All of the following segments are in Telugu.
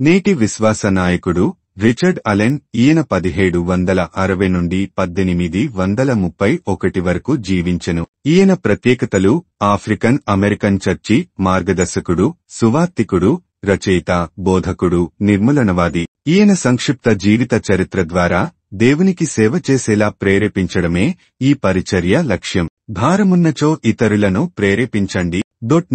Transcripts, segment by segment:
నేటి విశ్వాస నాయకుడు రిచర్డ్ అలెన్. ఈయన 1760 నుండి 1831 వరకు జీవించెను. ఈయన ప్రత్యేకతలు: ఆఫ్రికన్ అమెరికన్ చర్చి మార్గదర్శకుడు, సువార్తికుడు, రచయిత, బోధకుడు, నిర్మూలనవాది. ఈయన సంక్షిప్త జీవిత చరిత్ర ద్వారా దేవునికి సేవ చేసేలా ప్రేరేపించడమే ఈ పరిచర్య లక్ష్యం. భారమున్నచో ఇతరులను ప్రేరేపించండి.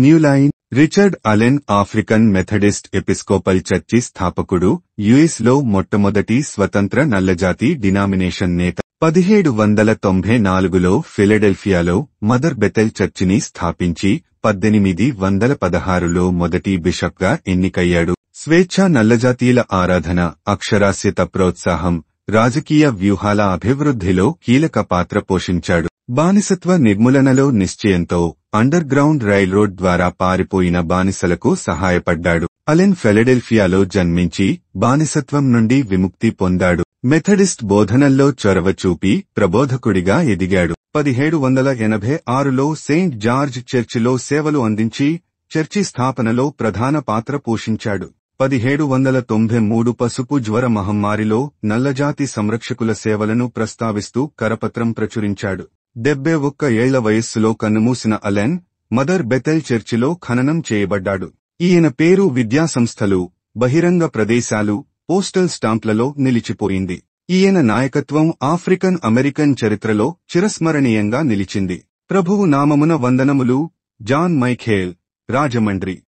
New line. Richard Allen African Methodist Episcopal church స్థాపకుడు, యుఎస్ లో మొట్టమొదటి స్వతంత్ర నల్లజాతి డినామినేషన్ నేత. 1794లో ఫిలడెల్ఫియాలో మదర్ బెతెల్ చర్చిని స్థాపించి 1816లో మొదటి బిషప్గా ఎన్నికయ్యాడు. స్వేచ్ఛ, నల్లజాతీయుల ఆరాధన, అక్షరాస్యత ప్రోత్సాహం, రాజకీయ వ్యూహాల అభివృద్ధిలో కీలక పాత్ర పోషించాడు. బానిసత్వ నిర్మూలనలో నిశ్చయంతో అండర్ గ్రౌండ్ రైల్రోడ్ ద్వారా పారిపోయిన బానిసలకు సహాయపడ్డాడు. అలెన్ ఫిలడెల్ఫియాలో జన్మించి బానిసత్వం నుండి విముక్తి పొందాడు. మెథడిస్ట్ బోధనల్లో చొరవ చూపి ప్రబోధకుడిగా ఎదిగాడు. 1786లో సెయింట్ జార్జ్ చర్చిలో సేవలు అందించి చర్చి స్థాపనలో ప్రధాన పాత్ర పోషించాడు. 1793 పసుపు జ్వర మహమ్మారిలో నల్లజాతి సంరక్షకుల సేవలను ప్రస్తావిస్తూ కరపత్రం ప్రచురించాడు. 71 ఏళ్ల వయస్సులో కన్నుమూసిన అలెన్ మదర్ బెతెల్ చర్చిలో ఖననం చేయబడ్డాడు. ఈయన పేరు విద్యాసంస్థలు, బహిరంగ ప్రదేశాలు, పోస్టల్ స్టాంప్లలో నిలిచిపోయింది. ఈయన నాయకత్వం ఆఫ్రికన్ అమెరికన్ చరిత్రలో చిరస్మరణీయంగా నిలిచింది. ప్రభువు నామమున వందనములు. John Michael, Rajahmundry.